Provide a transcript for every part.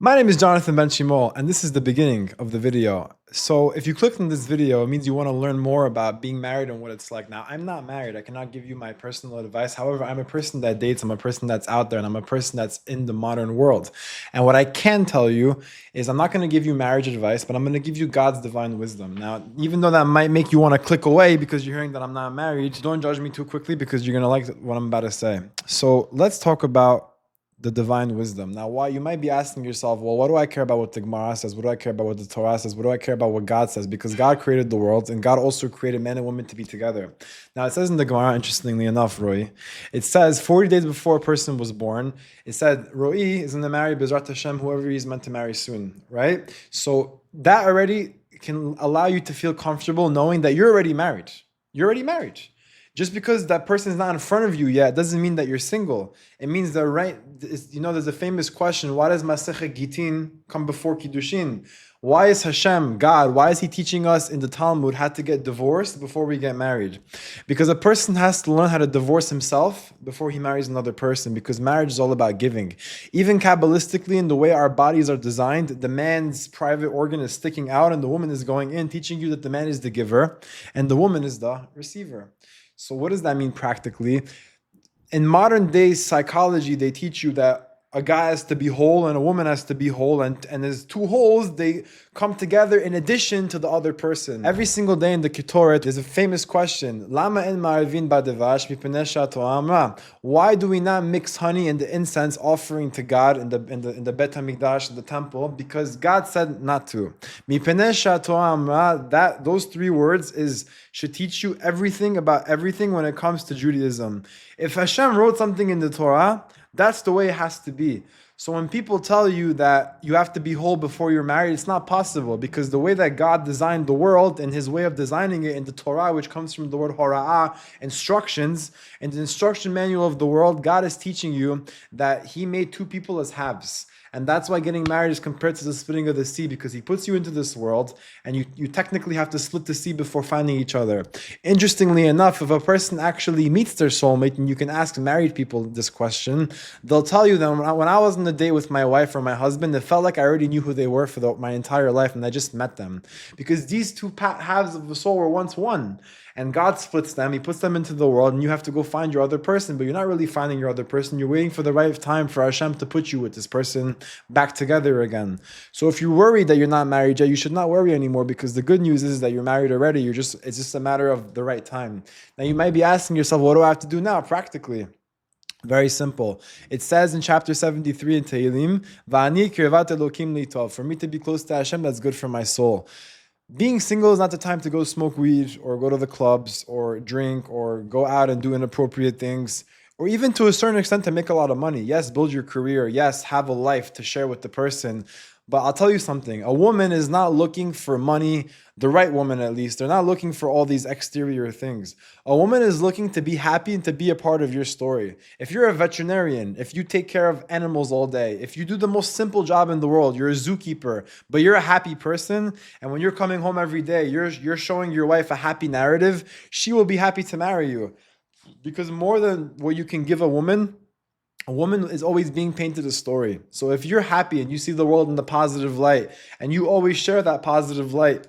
My name is Jonathan Ben Shimol, and this is the beginning of the video. So if you clicked on this video, it means you want to learn more about being married and what it's like. Now, I'm not married. I cannot give you my personal advice. However, I'm a person that dates. I'm a person that's out there, and I'm a person that's in the modern world. And what I can tell you is I'm not going to give you marriage advice, but I'm going to give you God's divine wisdom. Now, even though that might make you want to click away because you're hearing that I'm not married, don't judge me too quickly because you're going to like what I'm about to say. So let's talk about the divine wisdom. Now, why you might be asking yourself, well, what do I care about what the Gemara says? What do I care about what the Torah says? What do I care about what God says? Because God created the world and God also created men and women to be together. Now, it says in the Gemara, interestingly enough, Roy, it says 40 days before a person was born, it said, Roy is going to marry Bezrat Hashem, whoever he's meant to marry soon, right? So that already can allow you to feel comfortable knowing that you're already married. You're already married. Just because that person is not in front of you yet doesn't mean that you're single. It means that, right, there's a famous question, why does Masechet Gitin come before Kiddushin? Why is Hashem, God, why is he teaching us in the Talmud how to get divorced before we get married? Because a person has to learn how to divorce himself before he marries another person, because marriage is all about giving. Even Kabbalistically, in the way our bodies are designed, the man's private organ is sticking out and the woman is going in, teaching you that the man is the giver and the woman is the receiver. So what does that mean practically? In modern day psychology, they teach you that a guy has to be whole and a woman has to be whole, and there's two wholes, they come together in addition to the other person. Every single day in the Ketoret, there's a famous question, Lama en ma'arvin badevash mipnei she'ato amra. Why do we not mix honey and the incense offering to God in the Bet HaMikdash, the temple? Because God said not to. Mipnei she'ato amra, that those three words should teach you everything about everything when it comes to Judaism. If Hashem wrote something in the Torah, that's the way it has to be. So when people tell you that you have to be whole before you're married, it's not possible, because the way that God designed the world and his way of designing it in the Torah, which comes from the word hora'ah, instructions, in the instruction manual of the world, God is teaching you that he made two people as halves. And that's why getting married is compared to the splitting of the sea, because he puts you into this world and you technically have to split the sea before finding each other. Interestingly enough, if a person actually meets their soulmate, and you can ask married people this question, they'll tell you that when I was on a date with my wife or my husband, it felt like I already knew who they were for my entire life and I just met them. Because these two halves of the soul were once one. And God splits them, he puts them into the world, and you have to go find your other person, but you're not really finding your other person, you're waiting for the right time for Hashem to put you with this person back together again. So if you worry that you're not married yet, you should not worry anymore, because the good news is that you're married already, it's just a matter of the right time. Now you might be asking yourself, what do I have to do now, practically? Very simple. It says in chapter 73 in Tehillim, Va'ani kirvat Elokim li tov. For me to be close to Hashem, that's good for my soul. Being single is not the time to go smoke weed or go to the clubs or drink or go out and do inappropriate things, or even to a certain extent to make a lot of money. Yes, build your career. Yes, have a life to share with the person. But I'll tell you something, a woman is not looking for money, the right woman at least. They're not looking for all these exterior things. A woman is looking to be happy and to be a part of your story. If you're a veterinarian, if you take care of animals all day, if you do the most simple job in the world, you're a zookeeper, but you're a happy person, and when you're coming home every day, you're showing your wife a happy narrative, she will be happy to marry you. Because more than what you can give a woman is always being painted a story. So if you're happy and you see the world in the positive light, and you always share that positive light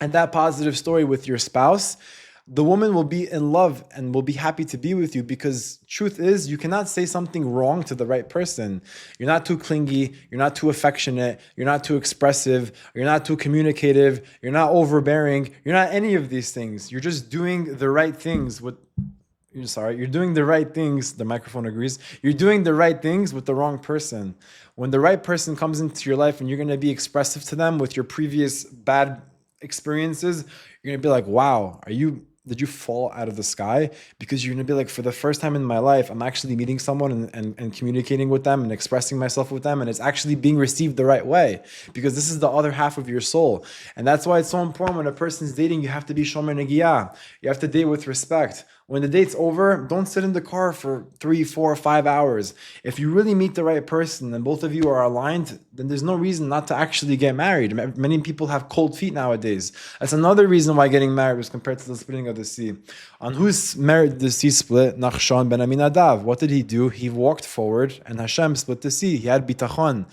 and that positive story with your spouse, the woman will be in love and will be happy to be with you, because truth is, you cannot say something wrong to the right person. You're not too clingy, you're not too affectionate, you're not too expressive, you're not too communicative, you're not overbearing, you're not any of these things. You're just doing the right things you're doing the right things, the microphone agrees, you're doing the right things with the wrong person. When the right person comes into your life and you're going to be expressive to them with your previous bad experiences, you're going to be like, wow, did you fall out of the sky? Because you're going to be like, for the first time in my life, I'm actually meeting someone and communicating with them and expressing myself with them, and it's actually being received the right way, because this is the other half of your soul. And that's why it's so important when a person's dating, you have to be shomer negiyah. You have to date with respect. When the date's over, don't sit in the car for 3, 4, 5 hours. If you really meet the right person and both of you are aligned, then there's no reason not to actually get married. Many people have cold feet nowadays. That's another reason why getting married was compared to the splitting of the sea. On whose married the sea split? Nachshon ben Aminadav. What did he do? He walked forward and Hashem split the sea. He had bitachon.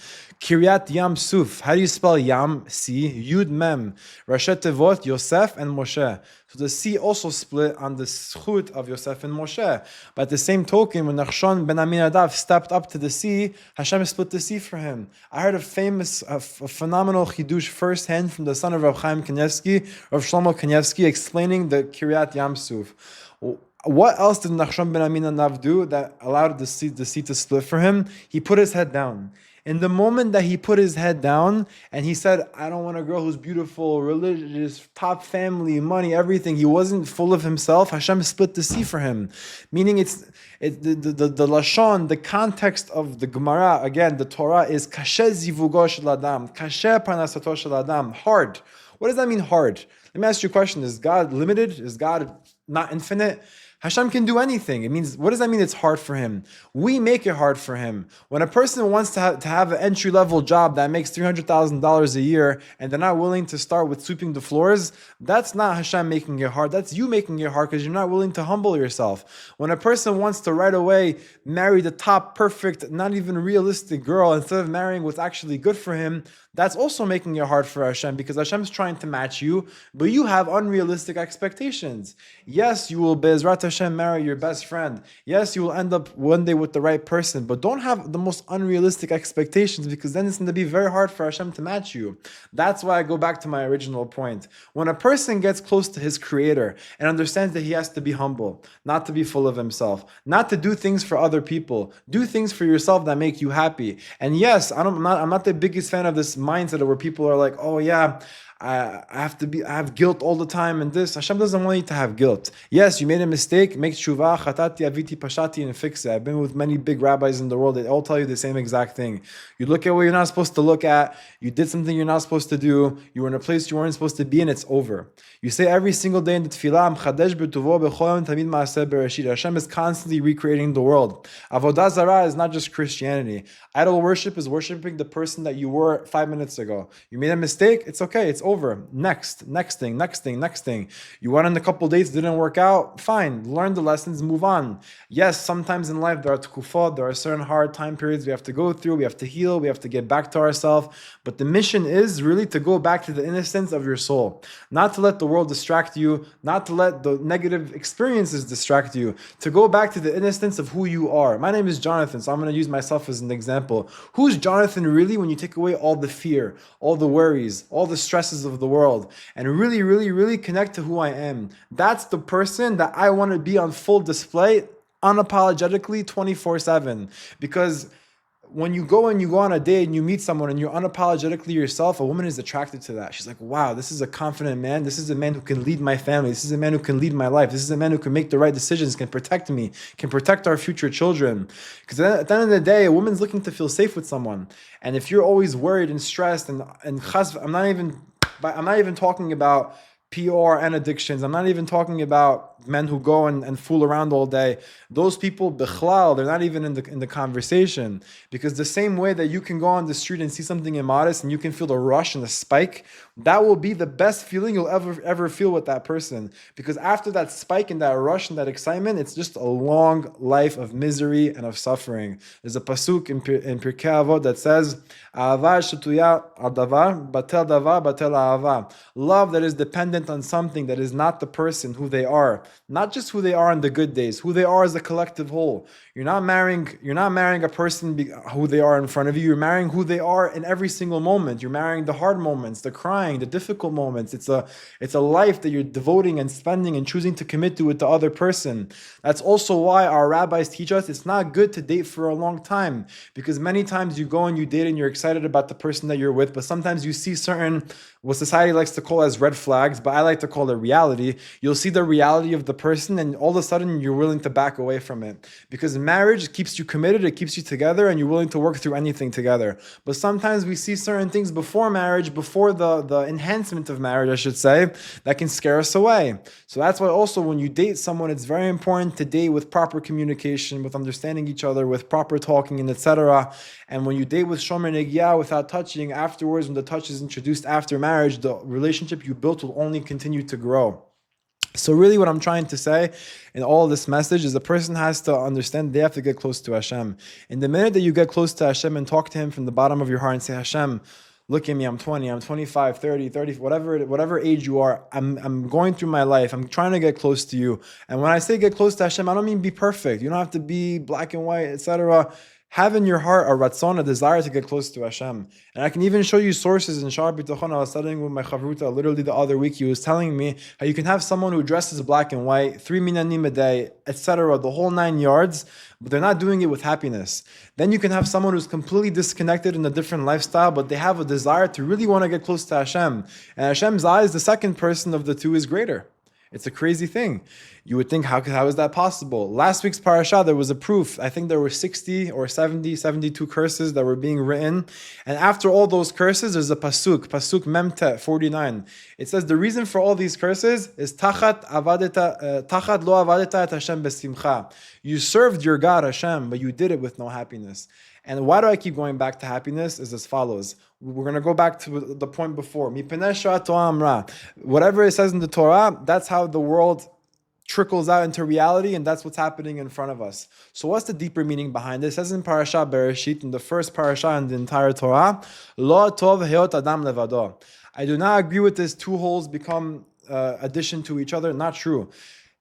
Kiryat Yam Suf. How do you spell Yam? Sea. Yud Mem. Rashet Tevot, Yosef and Moshe. So the sea also split on the schut of Yosef and Moshe. But at the same token, when Nachshon ben Aminadav stepped up to the sea, Hashem split the sea for him. I heard a phenomenal chidush firsthand from the son of Rav Chaim Kanievsky, Rav Shlomo Kanievsky, explaining the Kiryat Yam Suf. What else did Nachshon ben Aminadav do that allowed the sea to split for him? He put his head down. In the moment that he put his head down and he said, I don't want a girl who's beautiful, religious, top family, money, everything. He wasn't full of himself. Hashem split the sea for him. Meaning the Lashon, the context of the Gemara, again, the Torah is kashe zivugo shel adam, kashe parnasato shel adam, hard. What does that mean, hard? Let me ask you a question. Is God limited? Is God not infinite? Hashem can do anything. It means, what does that mean it's hard for him? We make it hard for him. When a person wants to have an entry-level job that makes $300,000 a year and they're not willing to start with sweeping the floors, that's not Hashem making it hard. That's you making it hard because you're not willing to humble yourself. When a person wants to right away marry the top, perfect, not even realistic girl instead of marrying what's actually good for him, that's also making it hard for Hashem because Hashem's trying to match you, but you have unrealistic expectations. Yes, you will Be'ezrat Hashem marry your best friend. Yes, you will end up one day with the right person, but don't have the most unrealistic expectations because then it's going to be very hard for Hashem to match you. That's why I go back to my original point. When a person gets close to his Creator and understands that he has to be humble, not to be full of himself, not to do things for other people, do things for yourself that make you happy. And yes, I'm not the biggest fan of this mindset where people are like, oh yeah, I have guilt all the time and this. Hashem doesn't want you to have guilt. Yes, you made a mistake, make tshuva, chatati, aviti, pashati, and fix it. I've been with many big rabbis in the world, they all tell you the same exact thing. You look at what you're not supposed to look at, you did something you're not supposed to do, you were in a place you weren't supposed to be in, it's over. You say every single day in the tefillah, Chadesh b'tuvo b'chol yom tamid ma'aseh bereshit. Hashem is constantly recreating the world. Avodah zarah is not just Christianity. Idol worship is worshiping the person that you were 5 minutes ago. You made a mistake, it's okay, it's over. Next thing. You went on a couple dates, didn't work out, fine. Learn the lessons, move on. Yes, sometimes in life there are tkufot, there are certain hard time periods we have to go through, we have to heal, we have to get back to ourselves. But the mission is really to go back to the innocence of your soul. Not to let the world distract you, not to let the negative experiences distract you, to go back to the innocence of who you are. My name is Jonathan, so I'm going to use myself as an example. Who's Jonathan really when you take away all the fear, all the worries, all the stresses of the world, and really connect to who I am? That's the person that I want to be on full display, unapologetically, 24/7. Because when you go on a date and you meet someone and you're unapologetically yourself, a woman is attracted to that. She's like, wow, this is a confident man. This is a man who can lead my family. This is a man who can lead my life. This is a man who can make the right decisions, can protect me, can protect our future children. Because at the end of the day, a woman's looking to feel safe with someone. And if you're always worried and stressed and I'm not even talking about PR and addictions. I'm not even talking about men who go and fool around all day. Those people, bichlal, they're not even in the conversation. Because the same way that you can go on the street and see something immodest and you can feel the rush and the spike, that will be the best feeling you'll ever feel with that person. Because after that spike and that rush and that excitement, it's just a long life of misery and of suffering. There's a pasuk in Pirkei Avot that says, "Ahava shetuya al davar, batel davar, batel ahava." Love that is dependent on something that is not the person, who they are. Not just who they are on the good days, who they are as a collective whole. You're not marrying a person who they are in front of you. You're marrying who they are in every single moment. You're marrying the hard moments, the crying, the difficult moments. It's a life that you're devoting and spending and choosing to commit to with the other person. That's also why our rabbis teach us it's not good to date for a long time, because many times you go and you date and you're excited about the person that you're with, but sometimes you see certain, what society likes to call as red flags, but I like to call it reality. You'll see the reality of the person and all of a sudden you're willing to back away from it. Because marriage keeps you committed, it keeps you together, and you're willing to work through anything together. But sometimes we see certain things before marriage, before the enhancement of marriage, I should say, that can scare us away. So that's why also when you date someone, it's very important to date with proper communication, with understanding each other, with proper talking, and etc. And when you date with shomer negiah, without touching, afterwards, when the touch is introduced after marriage, the relationship you built will only continue to grow. So really what I'm trying to say in all this message is a person has to understand they have to get close to Hashem. In the minute that you get close to Hashem and talk to Him from the bottom of your heart and say, Hashem, look at me, I'm 20, I'm 25, 30, whatever age you are, I'm going through my life, I'm trying to get close to you. And when I say get close to Hashem, I don't mean be perfect. You don't have to be black and white, etc. Have in your heart a ratzon, a desire to get close to Hashem. And I can even show you sources in Sha'ar B'tachon. I was studying with my chavruta literally the other week. He was telling me how you can have someone who dresses black and white, 3 minanim a day, etc., the whole 9 yards, but they're not doing it with happiness. Then you can have someone who's completely disconnected in a different lifestyle, but they have a desire to really want to get close to Hashem. And Hashem's eyes, the second person of the two is greater. It's a crazy thing. You would think, how is that possible? Last week's parasha, there was a proof. I think there were 60 or 70, 72 curses that were being written. And after all those curses, there's a pasuk Memtet 49. It says the reason for all these curses is tachat lo avadeta et Hashem besimcha. You served your God Hashem, but you did it with no happiness. And why do I keep going back to happiness is as follows. We're going to go back to the point before. Whatever it says in the Torah, that's how the world trickles out into reality, and that's what's happening in front of us. So what's the deeper meaning behind it? It says in Parashat Bereshit, in the first parasha in the entire Torah, Lo tov heot adam levado. I do not agree with this two wholes become addition to each other. Not true.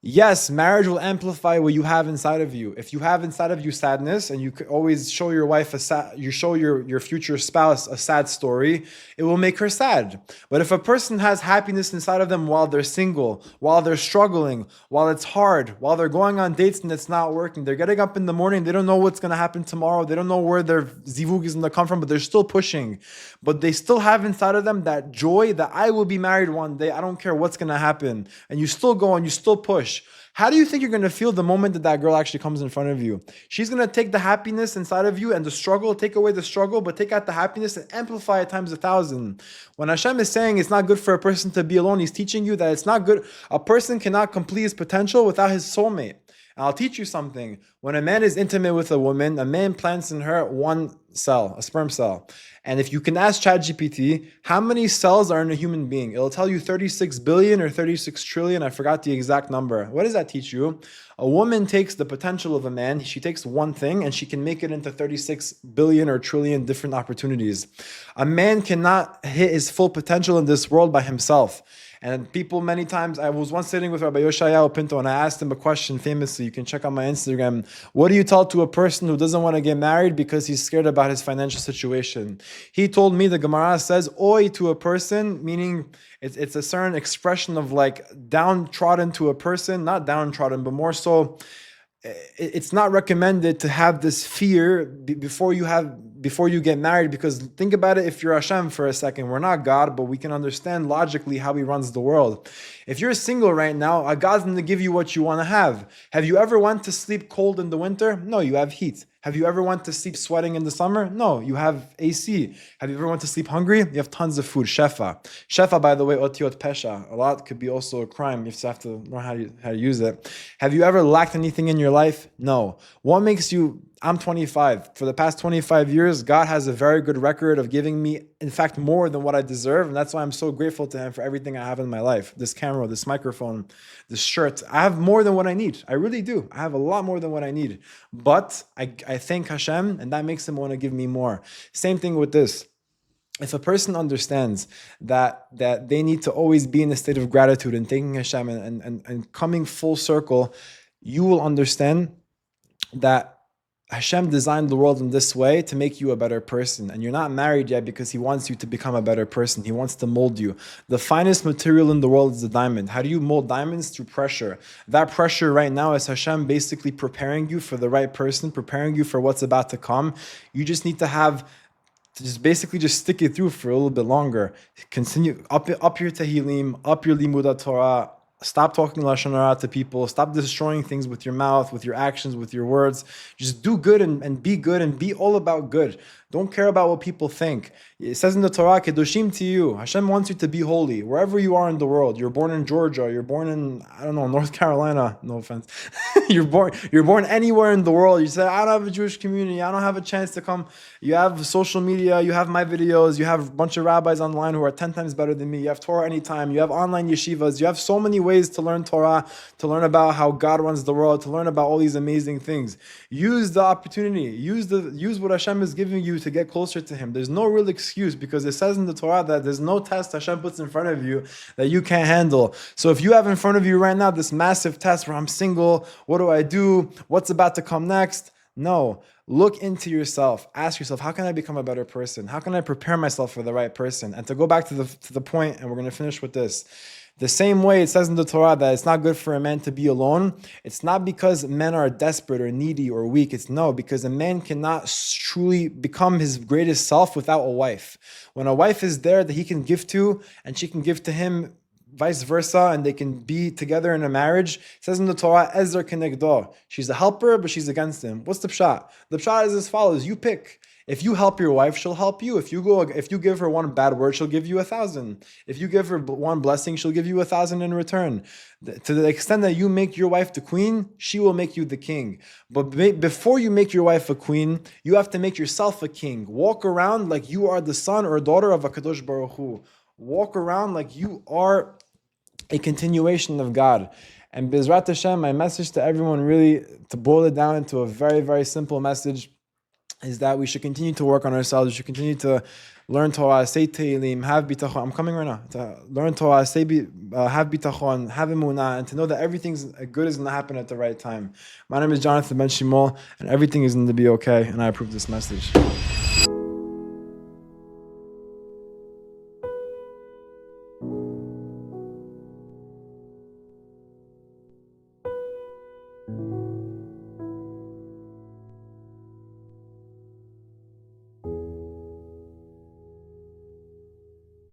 Yes, marriage will amplify what you have inside of you. If you have inside of you sadness, and you could always show your wife you show your future spouse a sad story, it will make her sad. But if a person has happiness inside of them while they're single, while they're struggling, while it's hard, while they're going on dates and it's not working, they're getting up in the morning, they don't know what's going to happen tomorrow, they don't know where their zivug is going to come from, but they're still pushing. But they still have inside of them that joy that I will be married one day, I don't care what's going to happen. And you still go and you still push. How do you think you're going to feel the moment that girl actually comes in front of you? She's going to take the happiness inside of you and the struggle, take away the struggle, but take out the happiness and amplify it times 1,000. When Hashem is saying it's not good for a person to be alone, He's teaching you that it's not good. A person cannot complete his potential without his soulmate. And I'll teach you something. When a man is intimate with a woman, a man plants in her one cell, a sperm cell. And if you can ask ChatGPT, how many cells are in a human being? It'll tell you 36 billion or 36 trillion. I forgot the exact number. What does that teach you? A woman takes the potential of a man. She takes one thing and she can make it into 36 billion or trillion different opportunities. A man cannot hit his full potential in this world by himself. And people many times, I was once sitting with Rabbi Yoshayahu Pinto and I asked him a question famously, you can check on my Instagram, what do you tell to a person who doesn't want to get married because he's scared about his financial situation? He told me, the Gemara says, oi to a person, meaning it's a certain expression of like downtrodden to a person, not downtrodden, but more so, it's not recommended to have this fear before you get married, because think about it, if you're Hashem for a second, we're not God, but we can understand logically how He runs the world. If you're single right now, God's going to give you what you want to have. Have you ever went to sleep cold in the winter? No, you have heat. Have you ever went to sleep sweating in the summer? No, you have AC. Have you ever went to sleep hungry? You have tons of food. Shefa. Shefa, by the way, otiot pesha. A lot could be also a crime. You just have to learn how to use it. Have you ever lacked anything in your life? No. What makes you... I'm 25. For the past 25 years, God has a very good record of giving me, in fact, more than what I deserve. And that's why I'm so grateful to Him for everything I have in my life. This camera, this microphone, this shirt. I have more than what I need. I really do. I have a lot more than what I need. But I thank Hashem, and that makes Him want to give me more. Same thing with this. If a person understands that they need to always be in a state of gratitude and thanking Hashem and coming full circle, you will understand that Hashem designed the world in this way to make you a better person. And you're not married yet because He wants you to become a better person. He wants to mold you. The finest material in the world is the diamond. How do you mold diamonds? Through pressure. That pressure right now is Hashem basically preparing you for the right person, preparing you for what's about to come. You just need to just stick it through for a little bit longer. Continue, up your Tehillim, up your Limud Torah. Stop talking Lashon Hara to people. Stop destroying things with your mouth, with your actions, with your words. Just do good and be good and be all about good. Don't care about what people think. It says in the Torah, Kedoshim to you. Hashem wants you to be holy wherever you are in the world. You're born in Georgia. You're born in, North Carolina. No offense. You're born anywhere in the world. You say, I don't have a Jewish community. I don't have a chance to come. You have social media. You have my videos. You have a bunch of rabbis online who are 10 times better than me. You have Torah anytime. You have online yeshivas. You have so many ways to learn Torah, to learn about how God runs the world, to learn about all these amazing things. Use the opportunity. Use what Hashem is giving you to get closer to Him. There's no real excuse, because it says in the Torah that there's no test Hashem puts in front of you that you can't handle. So if you have in front of you right now this massive test where I'm single, what do I do? What's about to come next? No. Look into yourself. Ask yourself, how can I become a better person? How can I prepare myself for the right person? And to go back to the point, and we're going to finish with this. The same way it says in the Torah that it's not good for a man to be alone, it's not because men are desperate or needy or weak. It's no, because a man cannot truly become his greatest self without a wife. When a wife is there that he can give to, and she can give to him, vice versa, and they can be together in a marriage. It says in the Torah, Ezer kenegdo. She's a helper, but she's against him. What's the pshat? The pshat is as follows. You pick. If you help your wife, she'll help you. If you give her one bad word, she'll give you 1,000. If you give her one blessing, she'll give you 1,000 in return. To the extent that you make your wife the queen, she will make you the king. But before you make your wife a queen, you have to make yourself a king. Walk around like you are the son or daughter of HaKadosh Baruch Hu. Walk around like you are a continuation of God. And Bezrat Hashem, my message to everyone, really to boil it down into a very, very simple message, is that we should continue to work on ourselves. We should continue to learn Torah, say Tehillim, have bitachon. I'm coming right now. To learn Torah, have bitachon, have emunah, and to know that everything's good is going to happen at the right time. My name is Jonathan Ben Shimol, and everything is going to be okay, and I approve this message.